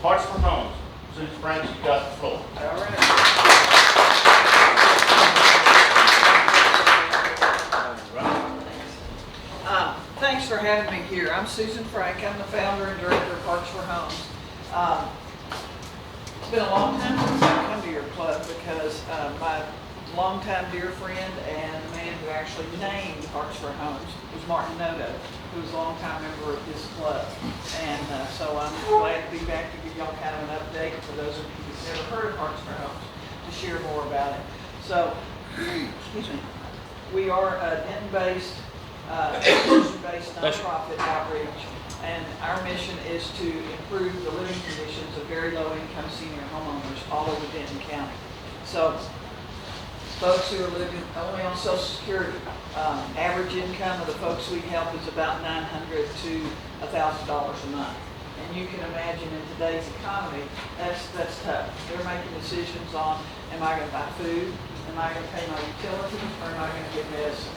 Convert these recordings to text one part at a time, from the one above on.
Hearts for Homes. Susan Franks, you've got the floor. All right. Thanks for having me here. I'm Susan Frank. I'm the founder and director of Hearts for Homes. It's been a long time since I've come to your club because my longtime dear friend and the man who actually named Hearts for Homes was Martin Noto, who was a longtime member of this club. And so I'm glad to be back to give y'all kind of an update for those of you who've never heard of Hearts for Homes, to share more about it. So, excuse me, we are a Denton-based, nonprofit outreach, and our mission is to improve the living conditions of very low-income senior homeowners all over Denton County. So, folks who are living only on Social Security, average income of the folks we help is about $900 to $1,000 a month. And you can imagine in today's economy, that's tough. They're making decisions on, am I going to buy food? Am I going to pay my utilities? Or am I going to get medicine?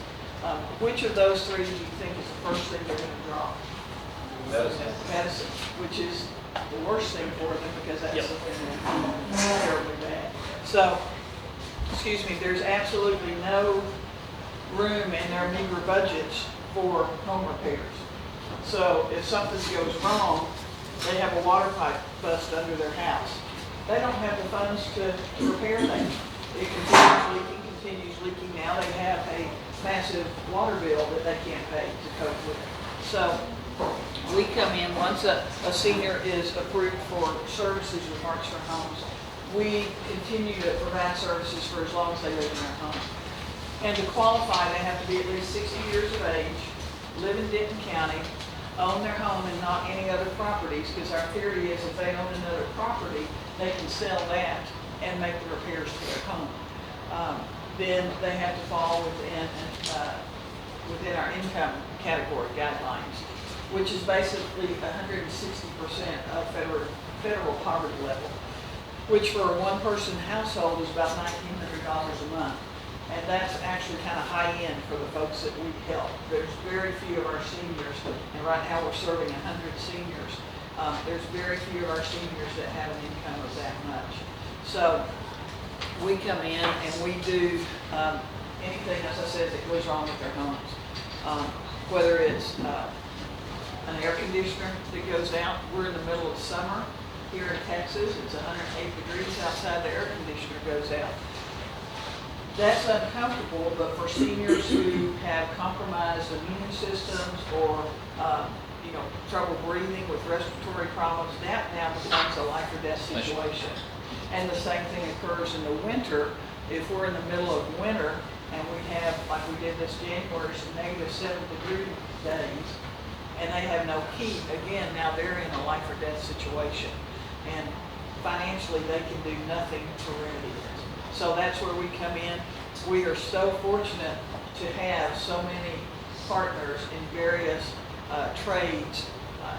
Which of those three do you think is the first thing they're going to draw? Medicine, which is the worst thing for them because that's something that's terribly bad. So, excuse me, there's absolutely no room in their meager budgets for home repairs. So if something goes wrong, they have a water pipe bust under their house. They don't have the funds to repair that. It continues leaking now. They have a massive water bill that they can't pay to cope with it. So we come in once a senior is approved for services with Hearts for Homes. We continue to provide services for as long as they live in their home. And to qualify, they have to be at least 60 years of age, live in Denton County, own their home and not any other properties, because our theory is if they own another property, they can sell that and make the repairs to their home. Then they have to fall within our income category guidelines, which is basically 160% of federal poverty level, which for a one-person household is about $1,900 a month. And that's actually kind of high end for the folks that we help. There's very few of our seniors, and right now we're serving 100 seniors. There's very few of our seniors that have an income of that much. So we come in and we do anything, as I said, that goes wrong with their homes. Whether it's an air conditioner that goes out, we're in the middle of summer here in Texas, it's 108 degrees outside, the air conditioner goes out. That's uncomfortable, but for seniors who have compromised immune systems or trouble breathing with respiratory problems, that now becomes a life or death situation. And the same thing occurs in the winter. If we're in the middle of winter and we have, like we did this January, some -7-degree days, and they have no heat, again, now they're in a life or death situation. And financially, they can do nothing to remedy it. So that's where we come in. We are so fortunate to have so many partners in various trades,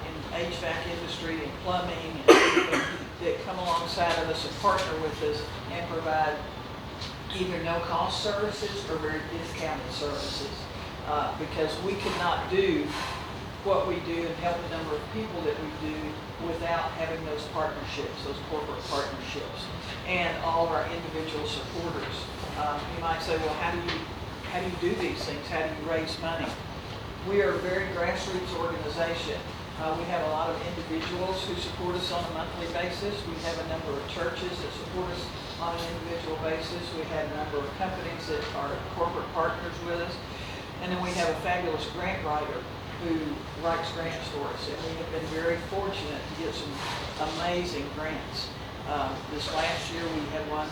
in HVAC industry and plumbing, and everything, that come alongside of us and partner with us and provide either no-cost services or very discounted services. Because we could not do what we do and help the number of people that we do without having those partnerships, those corporate partnerships, and all of our individual supporters. You might say, well, how do you do these things? How do you raise money? We are a very grassroots organization. We have a lot of individuals who support us on a monthly basis. We have a number of churches that support us on an individual basis. We have a number of companies that are corporate partners with us. And then we have a fabulous grant writer who writes grants for us, and we have been very fortunate to get some amazing grants. This last year we had one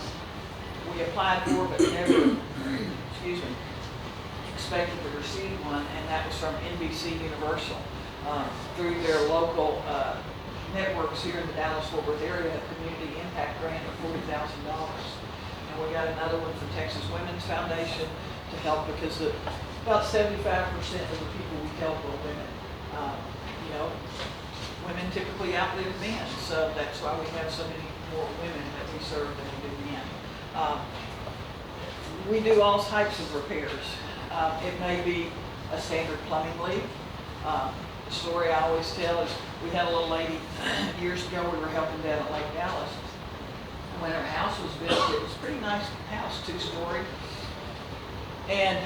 we applied for but never, expected to receive one, and that was from NBC Universal through their local networks here in the Dallas-Fort Worth area, a community impact grant of $40,000. And we got another one from Texas Women's Foundation to help because about 75% of the people we help are women. Women typically outlive men, so that's why we have so many more women that we serve than we do men. We do all types of repairs. It may be a standard plumbing leak. The story I always tell is we had a little lady years ago, we were helping down at Lake Dallas. And when her house was built, it was a pretty nice house, 2-story. And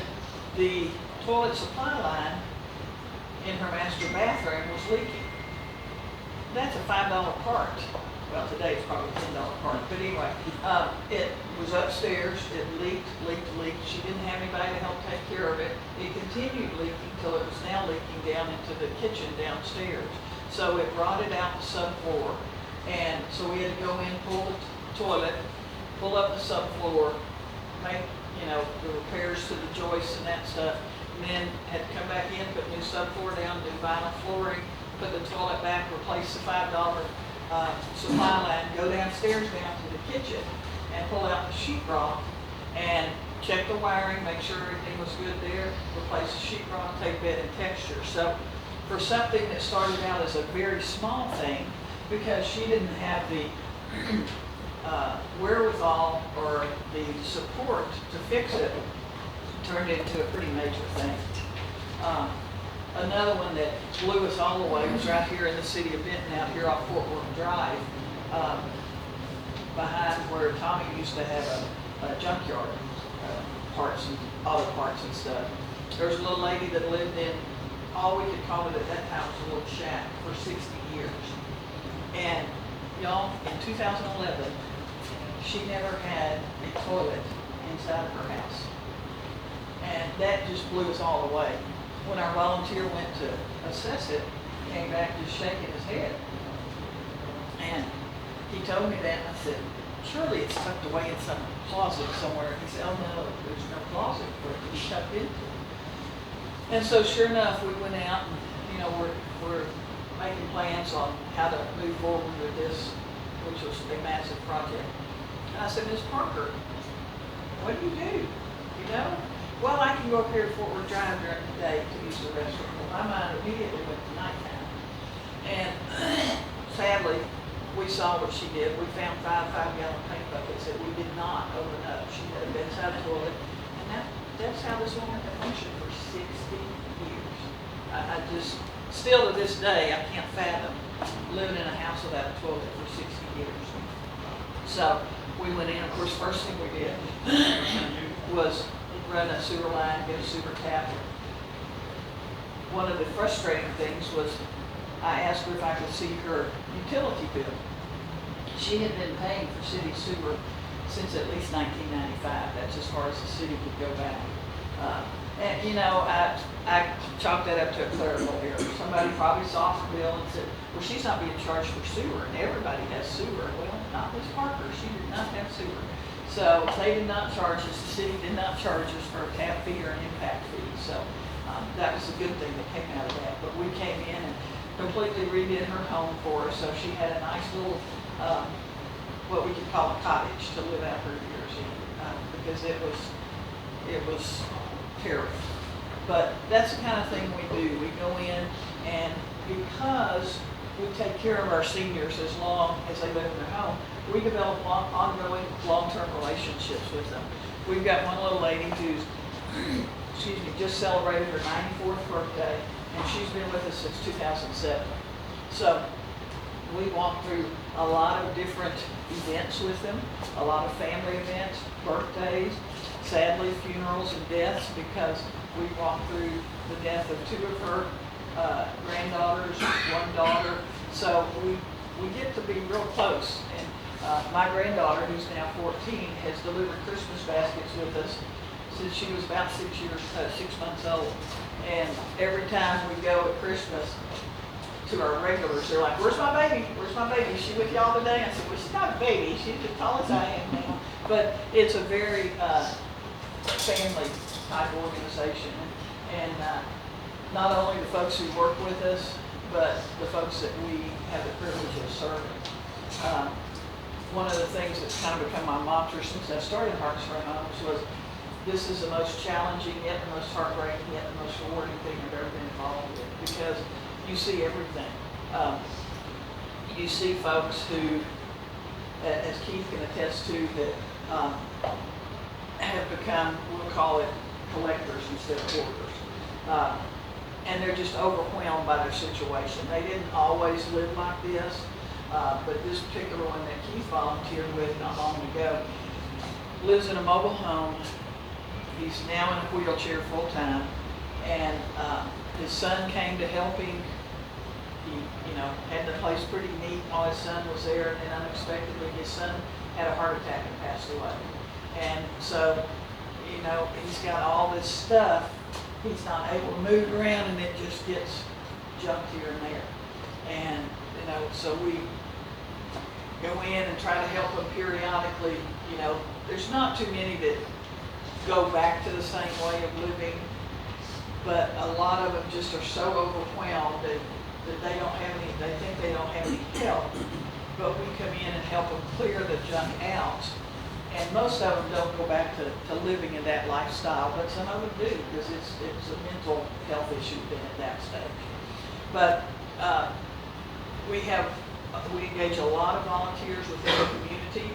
the toilet supply line in her master bathroom was leaking. That's a $5 part. Well, today it's probably a $10 part, but anyway, it was upstairs, it leaked. She didn't have anybody to help take care of it. It continued leaking till it was now leaking down into the kitchen downstairs. So it rotted out the subfloor, and so we had to go in, pull the toilet, pull up the subfloor, make, the repairs to the joists and that stuff, and then had to come back in, put new subfloor down, do vinyl flooring, put the toilet back, replace the $5 supply line, go downstairs down to the kitchen and pull out the sheetrock and check the wiring, make sure everything was good there, replace the sheetrock, take bed and texture. So for something that started out as a very small thing, because she didn't have the wherewithal or the support to fix it, turned into a pretty major thing. Another one that blew us all away was right here in the city of Denton, out here off Fort Worth Drive, behind where Tommy used to have a junkyard, parts and auto parts and stuff. There was a little lady that lived in, all we could call it at that time was a little shack, for 60 years. And y'all, in 2011, she never had a toilet inside of her house. And that just blew us all away. When our volunteer went to assess it, he came back just shaking his head. And he told me that, and I said, surely it's tucked away in some closet somewhere. He said, oh no, there's no closet for it to be tucked into. And so sure enough, we went out and, we're making plans on how to move forward with this, which was a massive project. And I said, Ms. Parker, what do? Well, I can go up here to Fort Worth Drive during the day to use the restroom. Well, my mind immediately went to nighttime. And sadly, we saw what she did. We found 5 5-gallon paint buckets that we did not open up. She had a bedside toilet. And that's how this woman had functioned for 60 years. I just, still to this day, I can't fathom living in a house without a toilet for 60 years. So we went in, of course, first thing we did was run a sewer line, get a sewer tap. One of the frustrating things was I asked her if I could see her utility bill. She had been paying for city sewer since at least 1995. That's as far as the city could go back. I chalked that up to a clerical error. Somebody probably saw her bill and said, well, she's not being charged for sewer, and everybody has sewer. Well, not Ms. Parker. She did not have sewer. So they did not charge us, the city did not charge us for a tap fee or an impact fee. So that was a good thing that came out of that. But we came in and completely redid her home for her. So she had a nice little, what we could call a cottage to live out her years in, because it was terrible. But that's the kind of thing we do. We go in, and because we take care of our seniors as long as they live in their home, we develop ongoing long-term relationships with them. We've got one little lady who's, just celebrated her 94th birthday, and she's been with us since 2007. So we walk through a lot of different events with them, a lot of family events, birthdays, sadly funerals and deaths, because we walk through the death of 2 of her granddaughters, 1 daughter. So we get to be real close. And my granddaughter, who's now 14, has delivered Christmas baskets with us since she was about 6 months old. And every time we go at Christmas to our regulars, they're like, where's my baby? Where's my baby? Is she with y'all today? I said, well, she's not a baby. She's as tall as I am now. But it's a very family type organization. And not only the folks who work with us, but the folks that we have the privilege of serving. One of the things that's kind of become my mantra since I started Hearts for Homes was, this is the most challenging, yet the most heartbreaking, yet the most rewarding thing I've ever been involved with, because you see everything. You see folks who, as Keith can attest to, that have become, we'll call it collectors instead of hoarders. and they're just overwhelmed by their situation. They didn't always live like this, but this particular one that Keith volunteered with not long ago lives in a mobile home. He's now in a wheelchair full time, and his son came to help him. He, had the place pretty neat while his son was there, and then unexpectedly his son had a heart attack and passed away. And so, he's got all this stuff. He's not able to move around, and it just gets jumped here and there. And, so we go in and try to help him periodically. There's not too many that go back to the same way of living, but a lot of them just are so overwhelmed that they don't have any, they think they don't have any help. But we come in and help them clear the junk out. And most of them don't go back to living in that lifestyle, but some of them do, because it's a mental health issue then at that stage. But we engage a lot of volunteers within the community,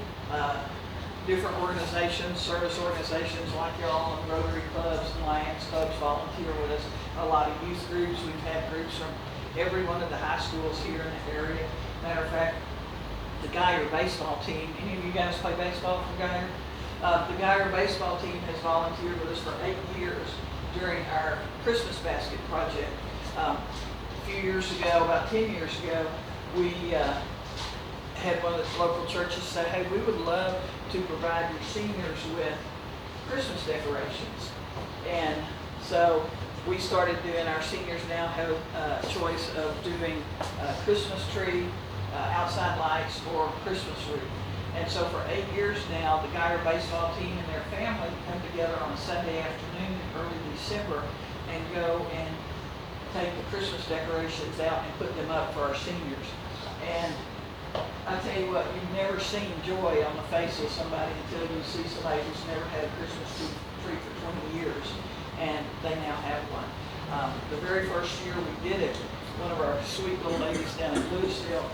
different organizations, service organizations like y'all, and Rotary clubs and Lions clubs volunteer with us. A lot of youth groups. We've had groups from every one of the high schools here in the area. Matter of fact, the Geyer baseball team, any of you guys play baseball for Geyer? The Geyer baseball team has volunteered with us for 8 years during our Christmas basket project. A few years ago, about 10 years ago, we had one of the local churches say, hey, we would love to provide your seniors with Christmas decorations. And so we started doing, our seniors now have a choice of doing a Christmas tree, outside lights, or Christmas wreath. And so for 8 years now, the Geyer baseball team and their family come together on a Sunday afternoon in early December and go and take the Christmas decorations out and put them up for our seniors. And I tell you what, you've never seen joy on the face of somebody until you see somebody who's never had a Christmas tree for 20 years, and they now have one. The very first year we did it, one of our sweet little ladies down in Louisville,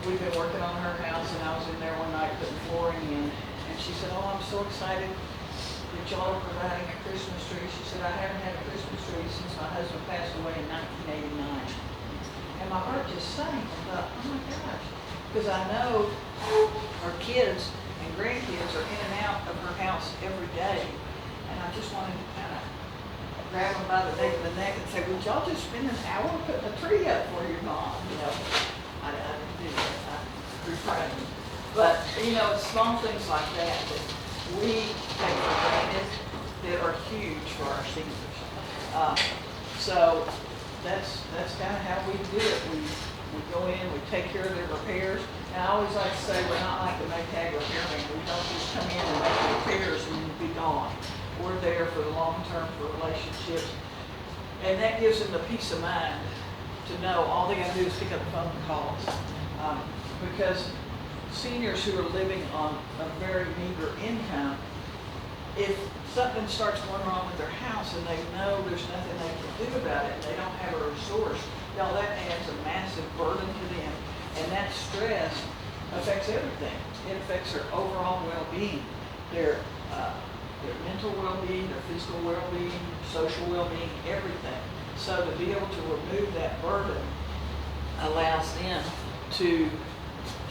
we've been working on her house, and I was in there one night putting flooring in, and she said, oh, I'm so excited that y'all are providing a Christmas tree. She said, I haven't had a Christmas tree since my husband passed away in 1989. And my heart just sank. I thought, oh my gosh. Because I know her kids and grandkids are in and out of her house every day. And I just wanted to kind of grab them by the nape of the neck and say, would y'all just spend an hour putting a tree up for your mom? I didn't do that. I refrained. But, it's small things like that that we take for granted that are huge for our seniors. So that's kind of how we do it. We go in, we take care of their repairs. And I always like to say we're not like the Maytag repairman. We don't just come in and make repairs and then be gone. We're there for the long term, for relationships. And that gives them the peace of mind to know all they got to do is pick up the phone and call us. Because seniors who are living on a very meager income, if something starts going wrong with their house and they know there's nothing they can do about it, and they don't have a resource, that adds a massive burden to them. And that stress affects everything. It affects their overall well-being, their mental well-being, their physical well-being, social well-being, everything. So to be able to remove that burden allows them to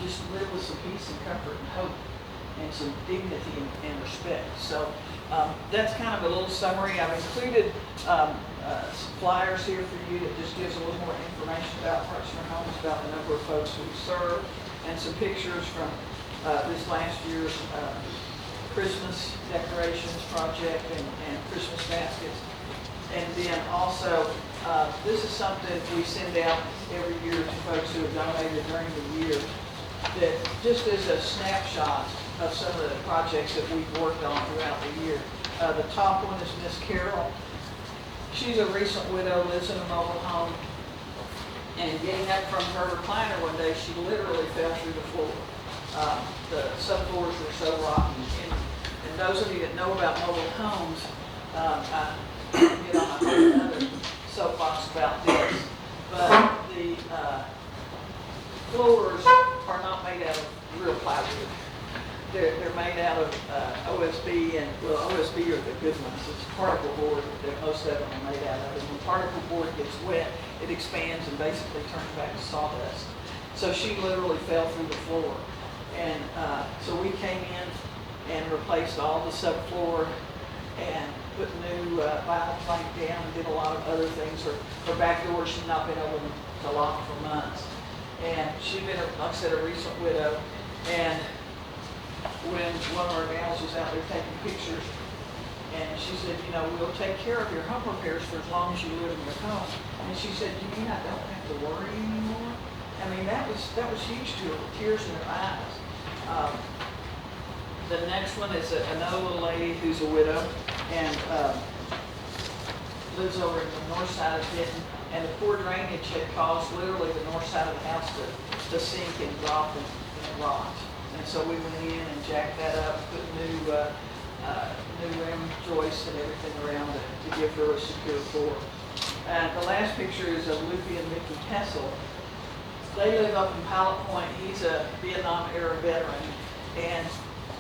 just live with some peace and comfort and hope and some dignity and respect. So that's kind of a little summary. I've included some flyers here for you that just gives a little more information about Hearts for Homes, about the number of folks who serve, and some pictures from this last year's Christmas decorations project and Christmas baskets. And then also, this is something we send out every year to folks who have donated during the year, that just as a snapshot of some of the projects that we've worked on throughout the year. The top one is Miss Carol. She's a recent widow, lives in a mobile home, and getting up from her recliner one day, she literally fell through the floor. The subfloors were so rotten. And those of you that know about mobile homes, I get on a whole other soapbox about this, but the floors are not made out of real plywood. They're made out of OSB, and well, OSB are the good ones. It's particle board that most of them are made out of. And when particle board gets wet, it expands and basically turns back to sawdust. So she literally fell through the floor. And so we came in and replaced all the subfloor and put new vinyl plank down and did a lot of other things. Her back door she'd not been able to lock for months. And she'd been, like I said, a recent widow. And when one of our gals was out there taking pictures, and she said, you know, we'll take care of your home repairs for as long as you live in your home. And she said, you mean I don't have to worry anymore? I mean, that was huge to her, with tears in her eyes. The next one is another little lady who's a widow and lives over in the north side of Denton. And the poor drainage had caused literally the north side of the house to sink and drop and rot. And so we went in and jacked that up, put new rim joists and everything around it to give her a secure floor. And the last picture is of Luffy and Mickey Kessel. They live up in Pilot Point. He's a Vietnam-era veteran. And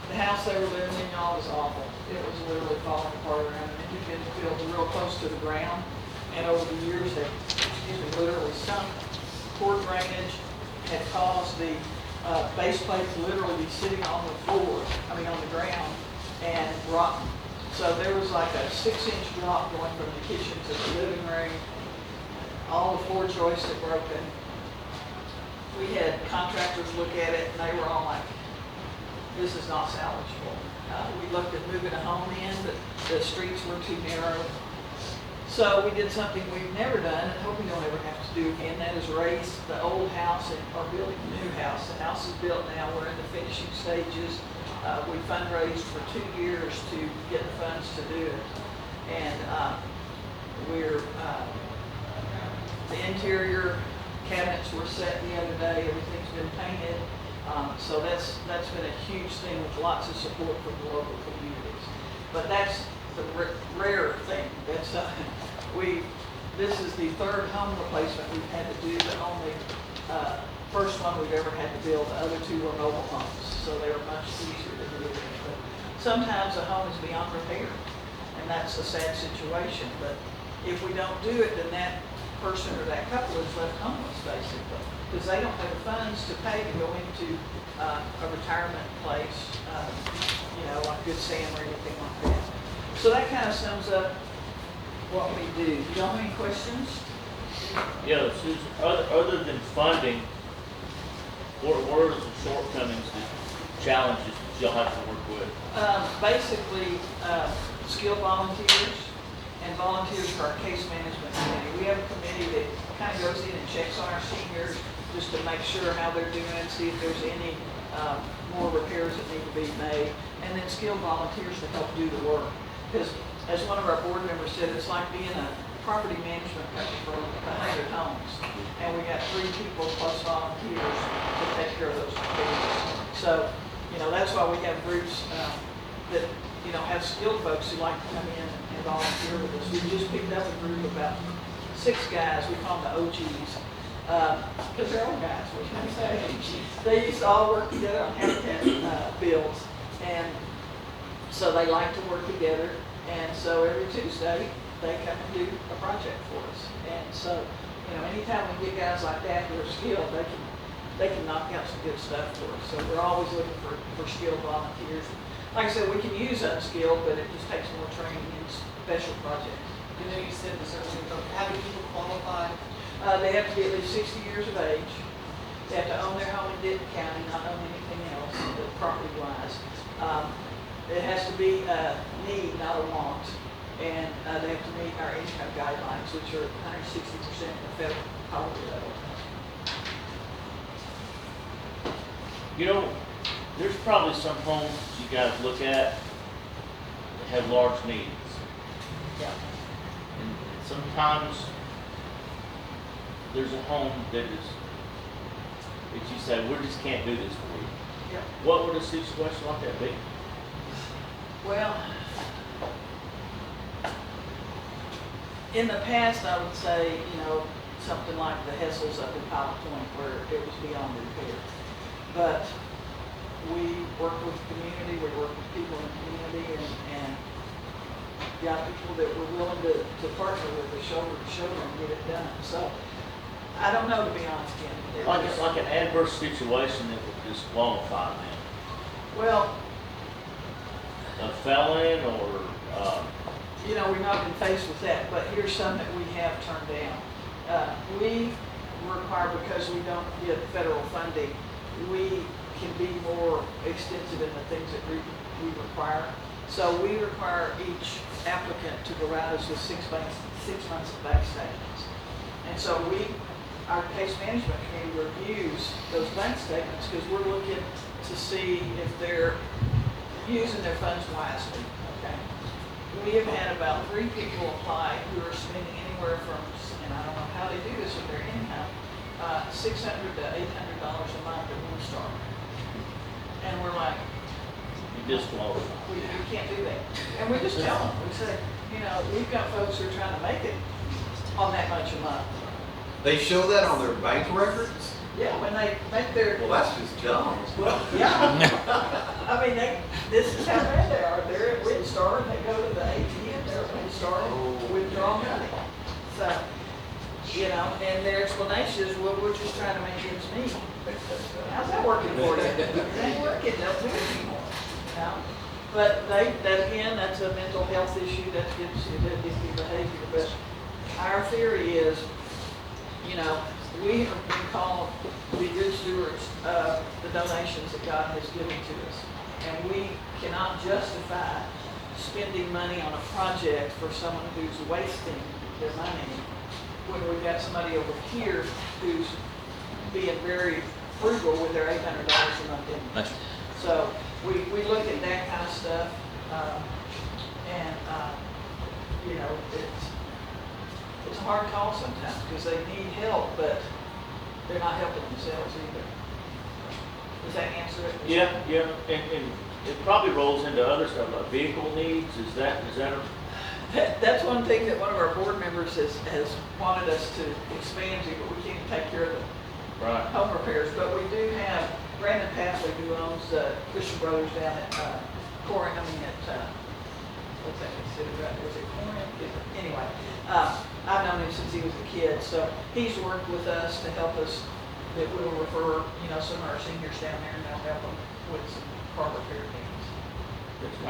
the house they were living in, y'all, was awful. It was literally falling apart around them. It had been built real close to the ground. And over the years, they, literally sunk. Poor drainage had caused the base plates literally be sitting on the floor, on the ground, and rotten. So there was like a 6-inch drop going from the kitchen to the living room. All the floor joists had broken. We had contractors look at it, and they were all like, this is not salvageable. We looked at moving a home in, but the streets were too narrow. So we did something we've never done and hope we don't ever have to do again. That is raise the old house and or building a new house. The house is built now. We're in the finishing stages. We fundraised for 2 years to get the funds to do it. And the interior cabinets were set the other day. Everything's been painted. So that's been a huge thing with lots of support from the local communities. But that's the rare thing. That's this is the third home replacement we've had to do. The only first one we've ever had to build. The other two were mobile homes, so they were much easier to do. But sometimes a home is beyond repair, and that's a sad situation. But if we don't do it, then that person or that couple is left homeless, basically, because they don't have the funds to pay to go into a retirement place, like Good Sam or anything like that. So that kind of sums up what we do. Do y'all have any questions? Yeah, Susan, other than funding, what are the shortcomings, the challenges that y'all have to work with? Basically, skilled volunteers and volunteers for our case management committee. We have a committee that kind of goes in and checks on our seniors just to make sure how they're doing, see if there's any more repairs that need to be made, and then skilled volunteers to help do the work. Because as one of our board members said, it's like being a property management company for 100 homes. And we got 3 people plus volunteers to take care of those repairs. So, that's why we have groups that, have skilled folks who like to come in and volunteer with us. We just picked up a group of about 6 guys. We call them the OGs. Because they're old guys, what can I say? They used to all work together on habitat builds. And so they like to work together, and so every Tuesday they come and do a project for us. And so, anytime we get guys like that who are skilled, they can knock out some good stuff for us. So we're always looking for skilled volunteers. Like I said, we can use unskilled, but it just takes more training in special projects. You said this earlier, but how do people qualify? They have to be at least 60 years of age. They have to own their home in Denton County, not own anything else, property-wise. It has to be a need, not a want. And they have to meet our income guidelines, which are 160% of the federal poverty level. There's probably some homes you guys look at that have large needs. Yeah. And sometimes there's a home that you say, we just can't do this for you. Yeah. What would a situation like that be? Well, in the past, I would say, something like the Hessels up in Pilot Point where it was beyond repair. But we work with the community, we work with people in the community, and got people that were willing to partner with us shoulder to shoulder and get it done. So, I don't know, to be honest, Ken. Like an adverse situation that would disqualify them. Well, A felon or, you know, we've not been faced with that, but here's some that we have turned down. We require, because we don't get federal funding, we can be more extensive in the things that we require. So we require each applicant to provide us with 6 months of bank statements. And so our case management committee reviews those bank statements because we're looking to see if they're using their funds wisely, okay? We have had about 3 people apply who are spending anywhere from, and I don't know how they do this with their income, $600 to $800 a month at one star. And we're like, you disqualify. we can't do that. And we just tell them, we say, you know, we've got folks who are trying to make it on that much a month. They show that on their bank records? Yeah, when they make their, Well, that's just dumb. well, yeah. I mean, this is how bad they are. They're at Winstar, and they go to the ATM, they're at Winstar and withdraw money. So, you know, and their explanation is, well, we're just trying to make ends meet. How's that working for you? It ain't working, don't do it anymore, you know? But that again, that's a mental health issue, that's addictive behavior, but our theory is, you know, we have been called to be good stewards of the donations that God has given to us. And we cannot justify spending money on a project for someone who's wasting their money when we've got somebody over here who's being very frugal with their $800 a month income. So we look at that kind of stuff, and you know, it's a hard call sometimes because they need help, but they're not helping themselves either. Does that answer it? Yeah, and it probably rolls into other stuff like vehicle needs. Is that That's one thing that one of our board members has wanted us to expand to, but we can't take care of the right? home repairs. But we do have Brandon Pasley, who owns Christian Brothers down at Corinth. I mean at what's that considered right there? Is it Corinth? Anyway, I've known him since he was a kid, so he's worked with us to help us. That we'll refer, you know, some of our seniors down there, and they'll help them with some car repair needs. It's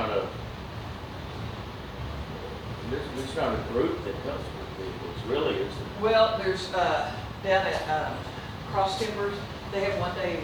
not a group that helps with vehicles, really, is it? Well, there's down at Cross Timbers, they have one day a year